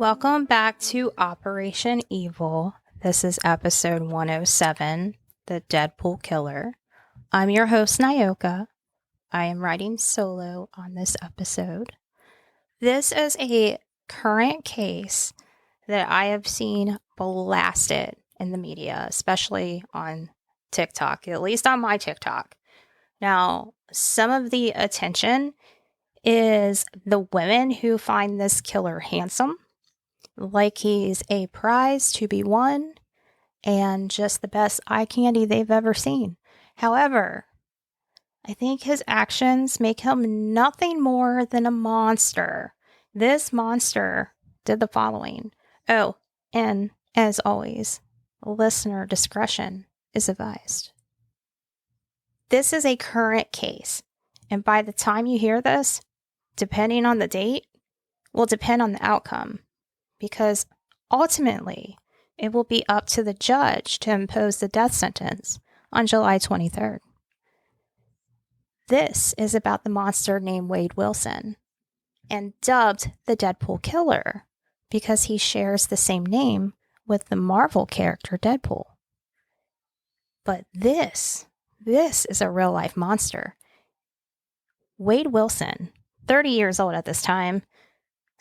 Welcome back to Operation Evil. This is episode 107, The Deadpool Killer. I'm your host, Nyoka. I am writing solo on this episode. This is a current case that I have seen blasted in the media, especially on TikTok, at least on my TikTok. Now, some of the attention is the women who find this killer handsome, like he's a prize to be won, and just the best eye candy they've ever seen. However, I think his actions make him nothing more than a monster. This monster did the following. Oh, and as always, listener discretion is advised. This is a current case, and by the time you hear this, depending on the date, will depend on the outcome, because ultimately, it will be up to the judge to impose the death sentence on July 23rd. This is about the monster named Wade Wilson, and dubbed the Deadpool Killer because he shares the same name with the Marvel character Deadpool. But this is a real-life monster. Wade Wilson, 30 years old at this time,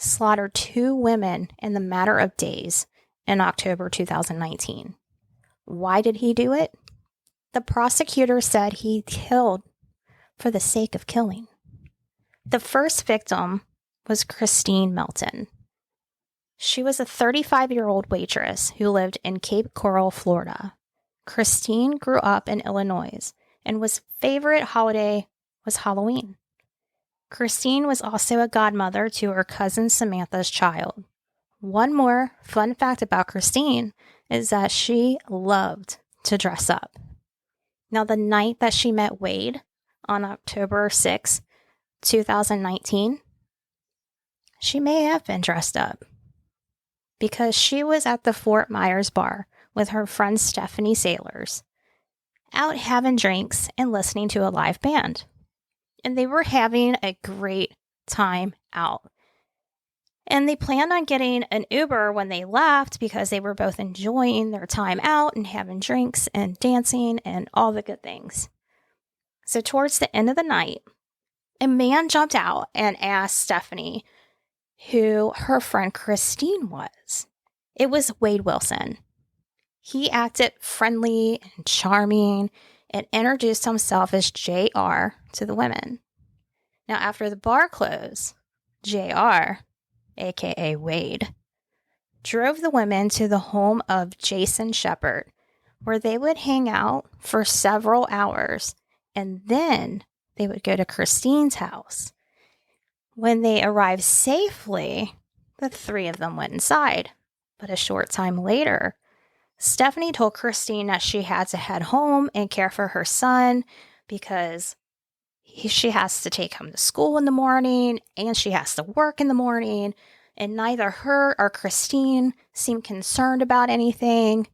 slaughtered 2 women in the matter of days in October 2019. Why did he do it? The prosecutor said he killed for the sake of killing. The first victim was Christine Melton. She was a 35-year-old waitress who lived in Cape Coral, Florida. Christine grew up in Illinois, and was favorite holiday was Halloween. Christine was also a godmother to her cousin Samantha's child. One more fun fact about Christine is that she loved to dress up. Now, the night that she met Wade on October 6, 2019, she may have been dressed up because she was at the Fort Myers bar with her friend Stephanie Sailors, out having drinks and listening to a live band. And they were having a great time out. And they planned on getting an Uber when they left because they were both enjoying their time out and having drinks and dancing and all the good things. So towards the end of the night, a man jumped out and asked Stephanie who her friend Christine was. It was Wade Wilson. He acted friendly and charming and introduced himself as JR to the women. Now, after the bar closed, JR, aka Wade, drove the women to the home of Jason Shepard, where they would hang out for several hours, and then they would go to Christine's house. When they arrived safely, the 3 of them went inside. But a short time later, Stephanie told Christine that she had to head home and care for her son because she has to take him to school in the morning and she has to work in the morning. And neither her or Christine seemed concerned about anything,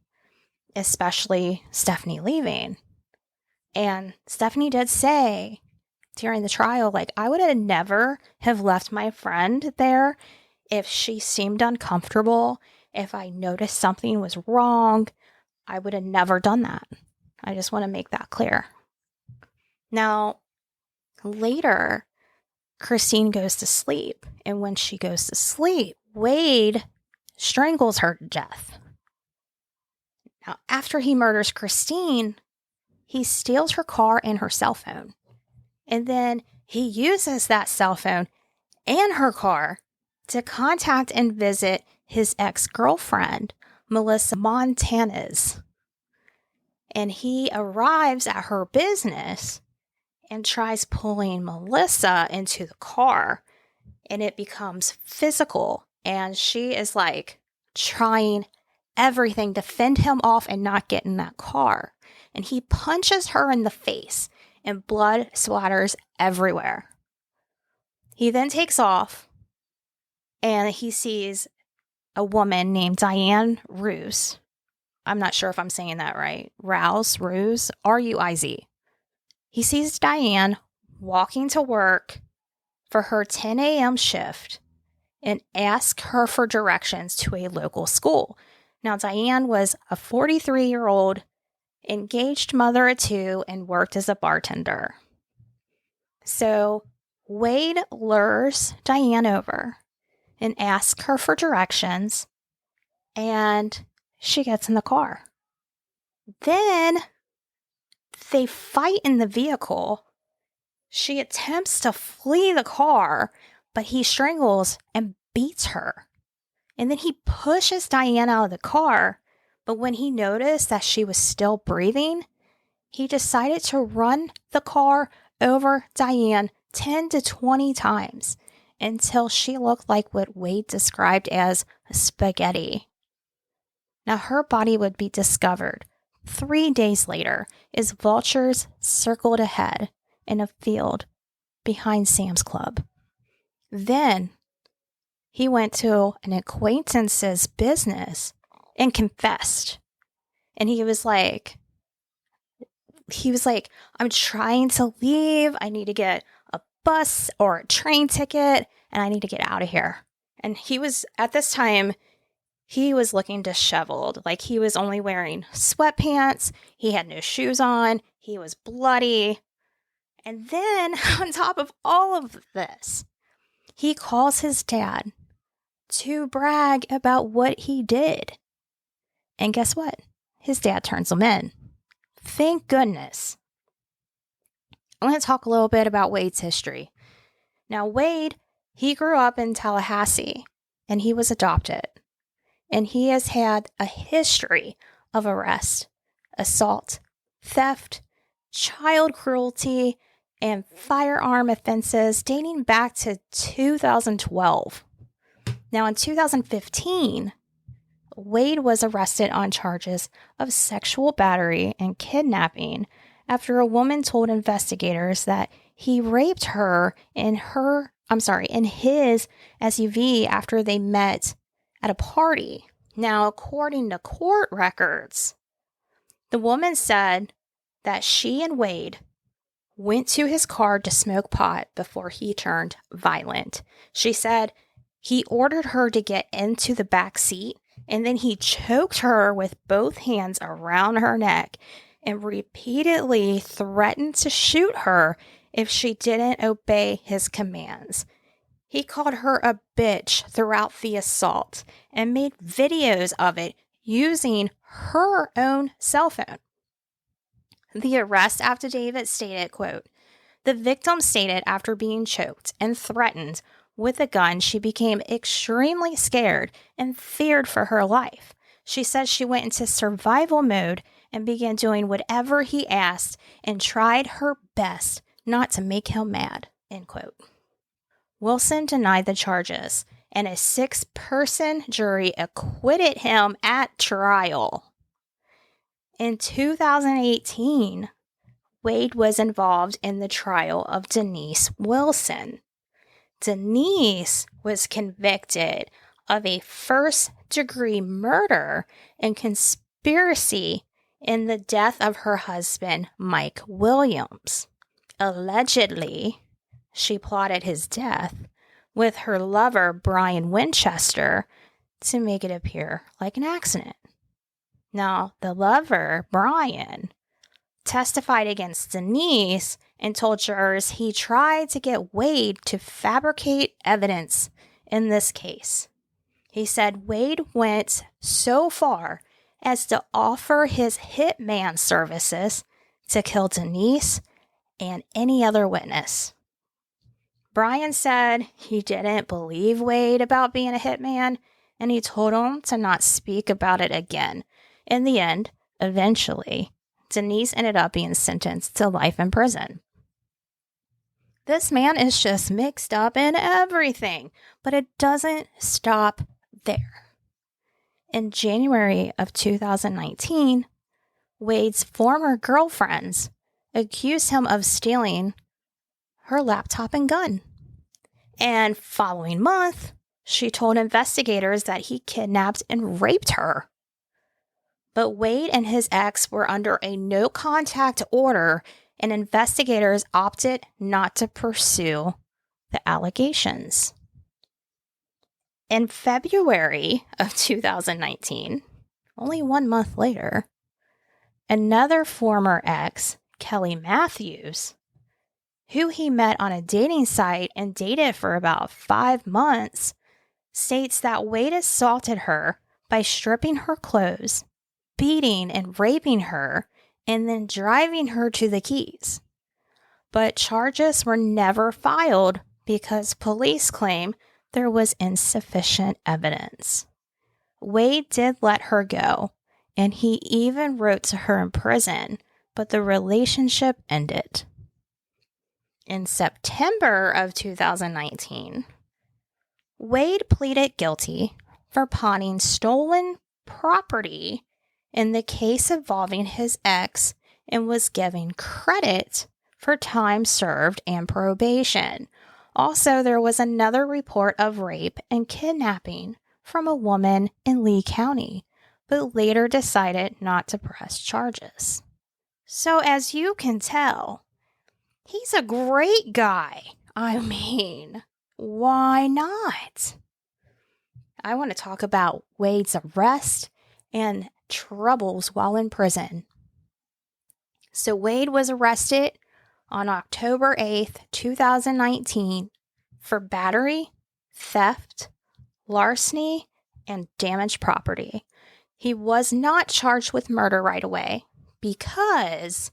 especially Stephanie leaving. And Stephanie did say during the trial, I would have never have left my friend there if she seemed uncomfortable. If I noticed something was wrong, I would have never done that. I just want to make that clear. Now, later, Christine goes to sleep. And when she goes to sleep, Wade strangles her to death. Now, after he murders Christine, he steals her car and her cell phone. And then he uses that cell phone and her car to contact and visit his ex-girlfriend, Melissa Montanez. And he arrives at her business and tries pulling Melissa into the car. And it becomes physical. And she is trying everything to fend him off and not get in that car. And he punches her in the face and blood splatters everywhere. He then takes off and he sees a woman named Diane Ruiz. I'm not sure if I'm saying that right. Ruiz, Ruiz. He sees Diane walking to work for her 10 a.m. shift, and asked her for directions to a local school. Now, Diane was a 43-year-old engaged mother of two and worked as a bartender. So Wade lures Diane over and asks her for directions, and she gets in the car. Then they fight in the vehicle. She attempts to flee the car, but he strangles and beats her. And then he pushes Diane out of the car, but when he noticed that she was still breathing, he decided to run the car over Diane 10 to 20 times until she looked like what Wade described as spaghetti. Now, her body would be discovered 3 days later as vultures circled ahead in a field behind Sam's Club. Then he went to an acquaintance's business and confessed. And he was like, I'm trying to leave. I need to get a bus or a train ticket, and I need to get out of here. And he was, at this time, he was looking disheveled. Like, he was only wearing sweatpants. He had no shoes on. He was bloody. And then, on top of all of this, he calls his dad to brag about what he did. And guess what? His dad turns him in. Thank goodness. I'm going to talk a little bit about Wade's history. Now, Wade, he grew up in Tallahassee, and he was adopted. And he has had a history of arrest, assault, theft, child cruelty, and firearm offenses dating back to 2012. Now, in 2015, Wade was arrested on charges of sexual battery and kidnapping after a woman told investigators that he raped her in his SUV after they met at a party. Now, according to court records, the woman said that she and Wade went to his car to smoke pot before he turned violent. She said he ordered her to get into the back seat, and then he choked her with both hands around her neck and repeatedly threatened to shoot her if she didn't obey his commands. He called her a bitch throughout the assault and made videos of it using her own cell phone. The arrest affidavit stated, quote, "The victim stated after being choked and threatened with a gun, she became extremely scared and feared for her life. She said she went into survival mode and began doing whatever he asked and tried her best not to make him mad," end quote. Wilson denied the charges, and a 6-person jury acquitted him at trial. In 2018, Wade was involved in the trial of Denise Wilson. Denise was convicted of a first-degree murder and conspiracy in the death of her husband, Mike Williams. Allegedly, she plotted his death with her lover, Brian Winchester, to make it appear like an accident. Now, the lover, Brian, testified against Denise and told jurors he tried to get Wade to fabricate evidence in this case. He said Wade went so far as to offer his hitman services to kill Denise and any other witness. Brian said he didn't believe Wade about being a hitman, and he told him to not speak about it again. In the end, eventually, Denise ended up being sentenced to life in prison. This man is just mixed up in everything, but it doesn't stop there. In January of 2019, Wade's former girlfriends accused him of stealing her laptop and gun. And following month, she told investigators that he kidnapped and raped her. But Wade and his ex were under a no-contact order, and investigators opted not to pursue the allegations. In February of 2019, only 1 month later, another former ex, Kelly Matthews, who he met on a dating site and dated for about 5 months, states that Wade assaulted her by stripping her clothes, beating and raping her, and then driving her to the Keys. But charges were never filed because police claim there was insufficient evidence. Wade did let her go, and he even wrote to her in prison, but the relationship ended. In September of 2019, Wade pleaded guilty for pawning stolen property in the case involving his ex and was given credit for time served and probation. Also, there was another report of rape and kidnapping from a woman in Lee County, but later decided not to press charges. So as you can tell, he's a great guy. I mean, why not? I want to talk about Wade's arrest and troubles while in prison. So Wade was arrested on October 8th, 2019 for battery, theft, larceny, and damaged property. He was not charged with murder right away because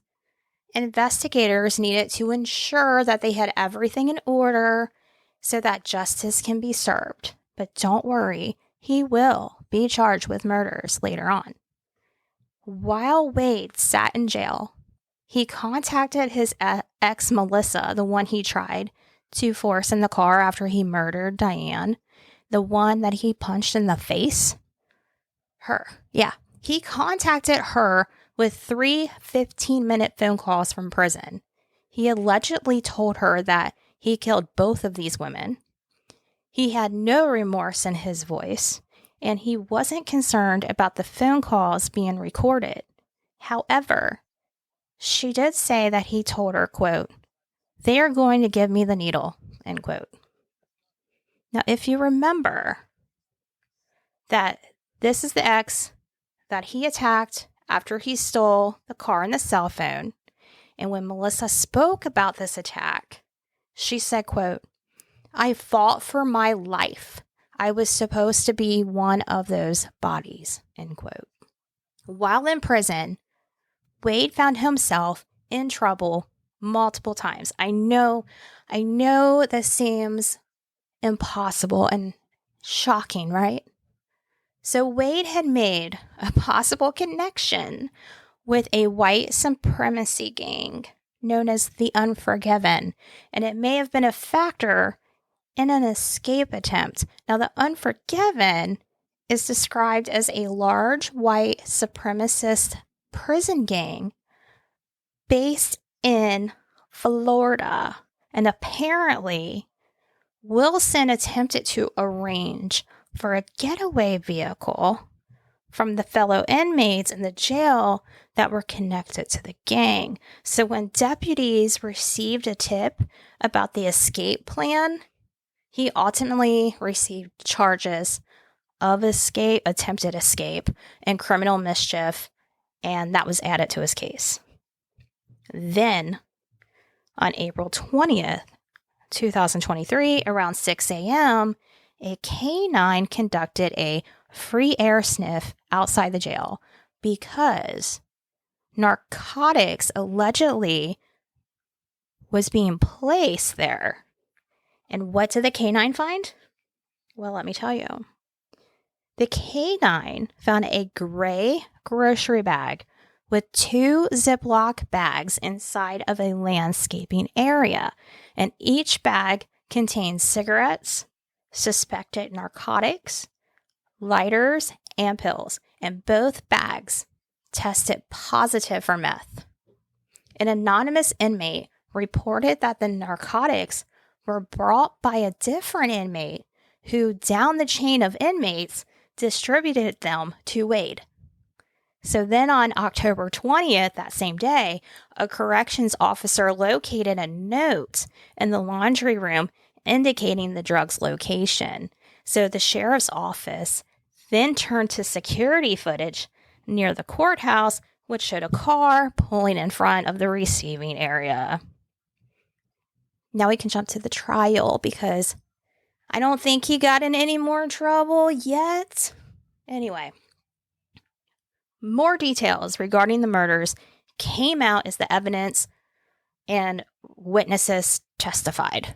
investigators needed to ensure that they had everything in order so that justice can be served. But don't worry, he will be charged with murders later on. While Wade sat in jail, he contacted his ex Melissa, the one he tried to force in the car after he murdered Diane, the one that he punched in the face. Her. Yeah, he contacted her with 3 15-minute phone calls from prison. He allegedly told her that he killed both of these women. He had no remorse in his voice, and he wasn't concerned about the phone calls being recorded. However, she did say that he told her, quote, "They are going to give me the needle," end quote. Now, if you remember that this is the ex that he attacked after he stole the car and the cell phone, and when Melissa spoke about this attack, she said, quote, "I fought for my life. I was supposed to be one of those bodies," end quote. While in prison, Wade found himself in trouble multiple times. I know this seems impossible and shocking, right? So Wade had made a possible connection with a white supremacy gang known as the Unforgiven, and it may have been a factor in an escape attempt. Now, the Unforgiven is described as a large white supremacist prison gang based in Florida, and apparently Wilson attempted to arrange for a getaway vehicle from the fellow inmates in the jail that were connected to the gang. So when deputies received a tip about the escape plan, he ultimately received charges of attempted escape, and criminal mischief, and that was added to his case. Then, on April 20th, 2023, around 6 a.m., a canine conducted a free air sniff outside the jail because narcotics allegedly was being placed there. And what did the canine find? Well, let me tell you. The canine found a gray grocery bag with 2 Ziploc bags inside of a landscaping area, and each bag contained cigarettes, suspected narcotics, lighters, and pills, and both bags tested positive for meth. An anonymous inmate reported that the narcotics were brought by a different inmate who, down the chain of inmates, distributed them to Wade. So then on October 20th, that same day, a corrections officer located a note in the laundry room indicating the drug's location. So the sheriff's office then turned to security footage near the courthouse, which showed a car pulling in front of the receiving area. Now we can jump to the trial because I don't think he got in any more trouble yet. Anyway, more details regarding the murders came out as the evidence and witnesses testified.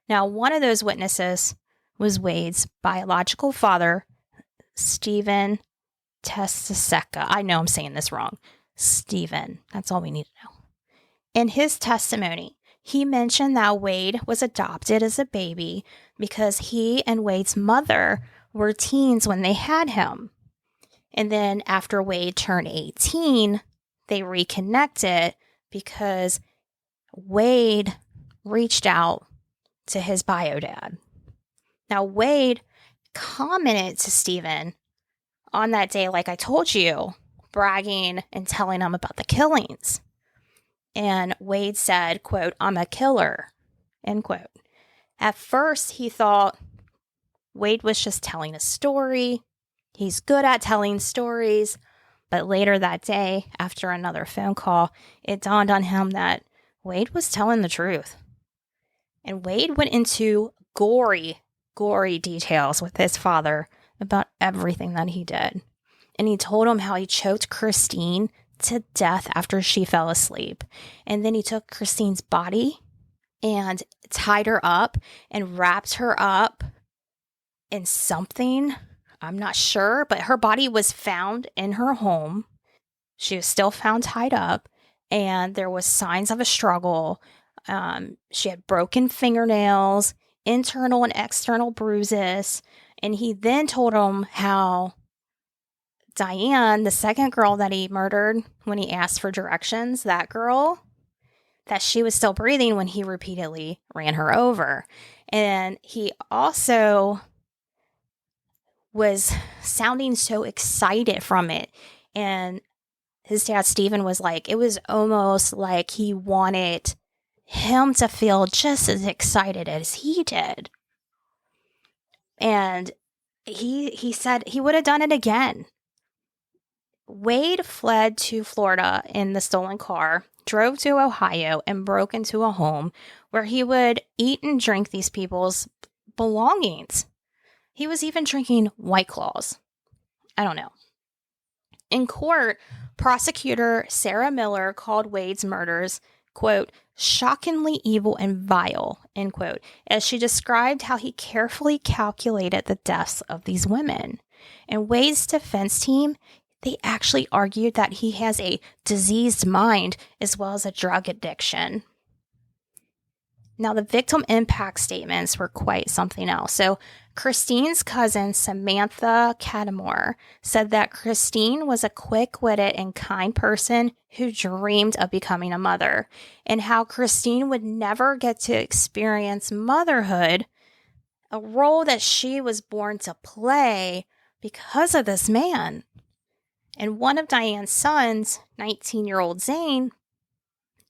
Now, one of those witnesses was Wade's biological father, Stephen Testaseca. I know I'm saying this wrong. Stephen. That's all we need to know. In his testimony, he mentioned that Wade was adopted as a baby because he and Wade's mother were teens when they had him. And then after Wade turned 18, they reconnected because Wade reached out to his bio dad. Now, Wade commented to Stephen on that day, like I told you, bragging and telling him about the killings. And Wade said, quote, "I'm a killer," end quote. At first, he thought Wade was just telling a story. He's good at telling stories. But later that day, after another phone call, it dawned on him that Wade was telling the truth. And Wade went into gory details with his father about everything that he did. And he told him how he choked Christine to death after she fell asleep. And then he took Christine's body and tied her up and wrapped her up in something. I'm not sure, but her body was found in her home. She was still found tied up, and there was signs of a struggle. She had broken fingernails, internal and external bruises, and he then told him how Diane, the second girl that he murdered when he asked for directions, that girl, that she was still breathing when he repeatedly ran her over. And he also was sounding so excited from it. And his dad, Stephen, was like, it was almost like he wanted him to feel just as excited as he did. And he said he would have done it again. Wade fled to Florida in the stolen car, drove to Ohio, and broke into a home where he would eat and drink these people's belongings. He was even drinking White Claws. I don't know. In court, prosecutor Sarah Miller called Wade's murders, quote, "shockingly evil and vile," end quote, as she described how he carefully calculated the deaths of these women. And Wade's defense team, they actually argued that he has a diseased mind as well as a drug addiction. Now, the victim impact statements were quite something else. So Christine's cousin, Samantha Cattamore, said that Christine was a quick-witted and kind person who dreamed of becoming a mother, and how Christine would never get to experience motherhood, a role that she was born to play because of this man. And one of Diane's sons, 19-year-old Zane,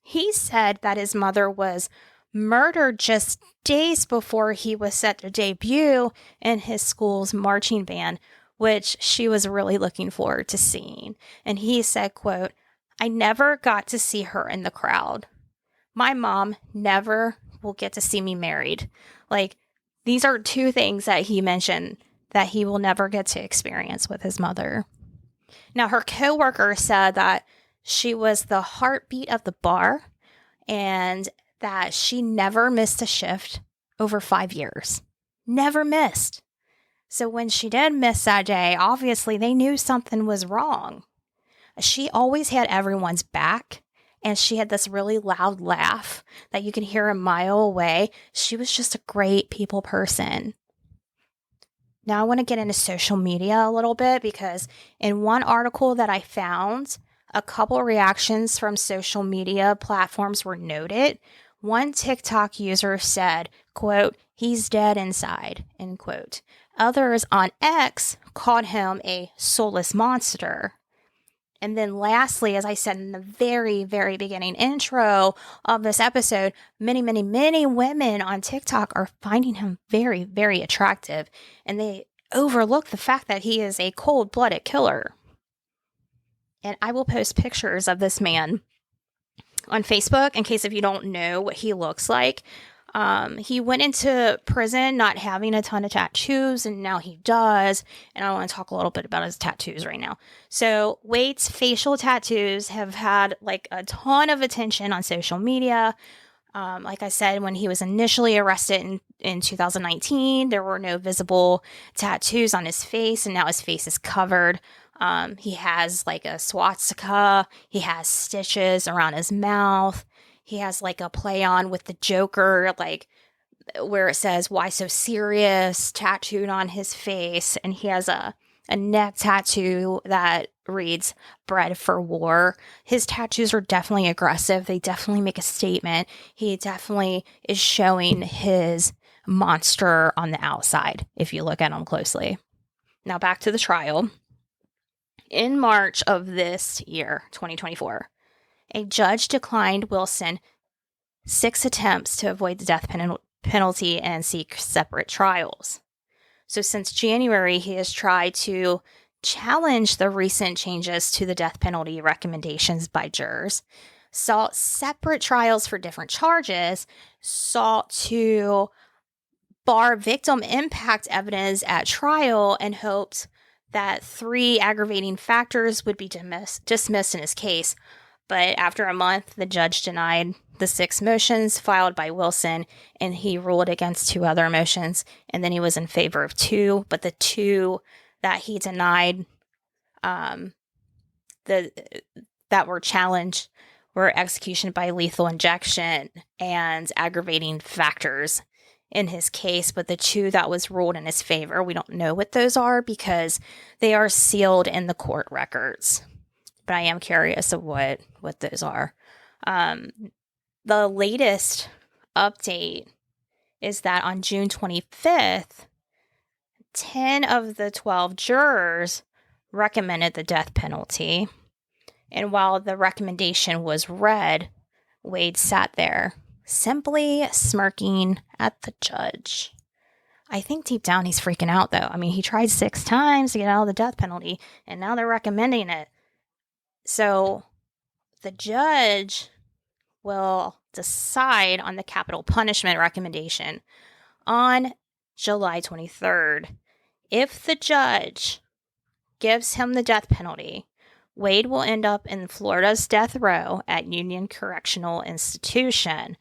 he said that his mother was murdered just days before he was set to debut in his school's marching band, which she was really looking forward to seeing. And he said, quote, "I never got to see her in the crowd. My mom never will get to see me married." Like, these are two things that he mentioned that he will never get to experience with his mother. Now, her coworker said that she was the heartbeat of the bar and that she never missed a shift over 5 years. Never missed. So when she did miss that day, obviously they knew something was wrong. She always had everyone's back, and she had this really loud laugh that you could hear a mile away. She was just a great people person. Now I want to get into social media a little bit, because in one article that I found, a couple reactions from social media platforms were noted. One TikTok user said, quote, "he's dead inside," end quote. Others on X called him a soulless monster. And then lastly, as I said in the very, very beginning intro of this episode, many, many, many women on TikTok are finding him very, very attractive. And they overlook the fact that he is a cold-blooded killer. And I will post pictures of this man on Facebook in case if you don't know what he looks like. He went into prison not having a ton of tattoos, and now he does. And I want to talk a little bit about his tattoos right now. So Wade's facial tattoos have had like a ton of attention on social media. Like I said, when he was initially arrested in 2019, there were no visible tattoos on his face, and now his face is covered. He has like a swastika. He has stitches around his mouth. He has like a play on with the Joker, like where it says, "Why so serious?" tattooed on his face. And he has a neck tattoo that reads "Bred for War." His tattoos are definitely aggressive. They definitely make a statement. He definitely is showing his monster on the outside if you look at him closely. Now back to the trial. In March of this year, 2024, a judge declined Wilson 6 attempts to avoid the death penalty and seek separate trials. So since January, he has tried to challenge the recent changes to the death penalty recommendations by jurors, sought separate trials for different charges, sought to bar victim impact evidence at trial, and hoped that 3 aggravating factors would be dismissed in his case. But after a month, the judge denied the 6 motions filed by Wilson, and he ruled against 2 other motions, and then he was in favor of 2, but the 2 that he denied that were challenged were execution by lethal injection and aggravating factors in his case, but the 2 that was ruled in his favor, we don't know what those are because they are sealed in the court records. But I am curious of what those are. The latest update is that on June 25th, 10 of the 12 jurors recommended the death penalty. And while the recommendation was read, Wade sat there, simply smirking at the judge. I think deep down he's freaking out, though. I mean, he tried 6 times to get out of the death penalty, and now they're recommending it. So the judge will decide on the capital punishment recommendation on July 23rd. If the judge gives him the death penalty, Wade will end up in Florida's death row at Union Correctional Institution.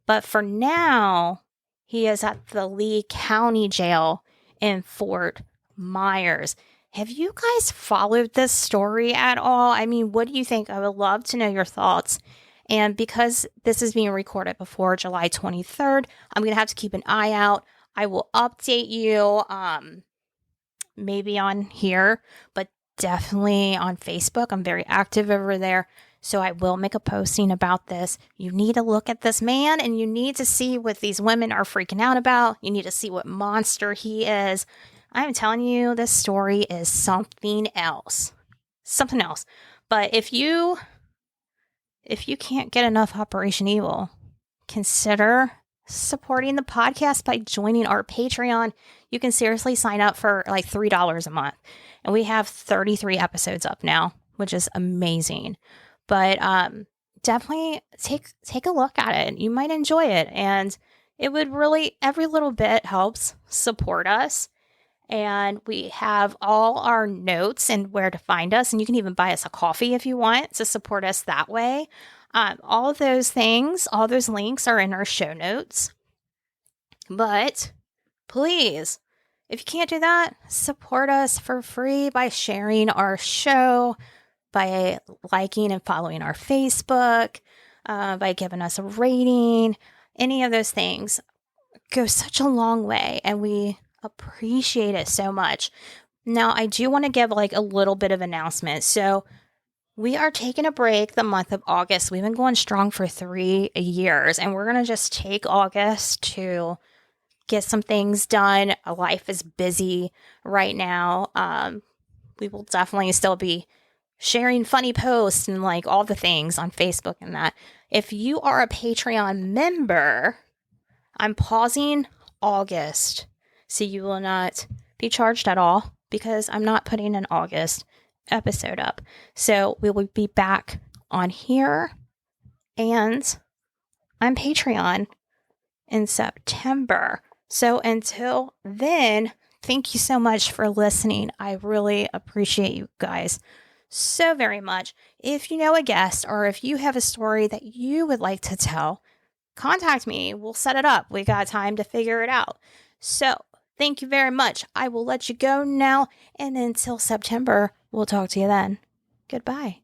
But for now, he is at the Lee County Jail in Fort Myers. Have you guys followed this story at all? I mean, what do you think? I would love to know your thoughts. And because this is being recorded before July 23rd, I'm going to have to keep an eye out. I will update you maybe on here, but definitely on Facebook. I'm very active over there. So I will make a posting about this. You need to look at this man and you need to see what these women are freaking out about. You need to see what monster he is. I'm telling you, this story is something else. Something else. But if you can't get enough Operation Evil, consider supporting the podcast by joining our Patreon. You can seriously sign up for like $3 a month. And we have 33 episodes up now, which is amazing. But definitely take a look at it. You might enjoy it. And it would really, every little bit helps support us. And we have all our notes and where to find us. And you can even buy us a coffee if you want to support us that way. All of those things, all those links are in our show notes. But please, if you can't do that, support us for free by sharing our show, by liking and following our Facebook, by giving us a rating. Any of those things go such a long way, and we appreciate it so much. Now, I do want to give like a little bit of announcement. So we are taking a break the month of August. We've been going strong for 3 years, and we're going to just take August to get some things done. Life is busy right now. We will definitely still be sharing funny posts and like all the things on Facebook and that. If you are a Patreon member, I'm pausing August, so you will not be charged at all because I'm not putting an August episode up. So we will be back on here and on Patreon in September. So until then, thank you so much for listening. I really appreciate you guys so very much. If you know a guest or if you have a story that you would like to tell, contact me. We'll set it up. We got time to figure it out. So thank you very much. I will let you go now. And until September, we'll talk to you then. Goodbye.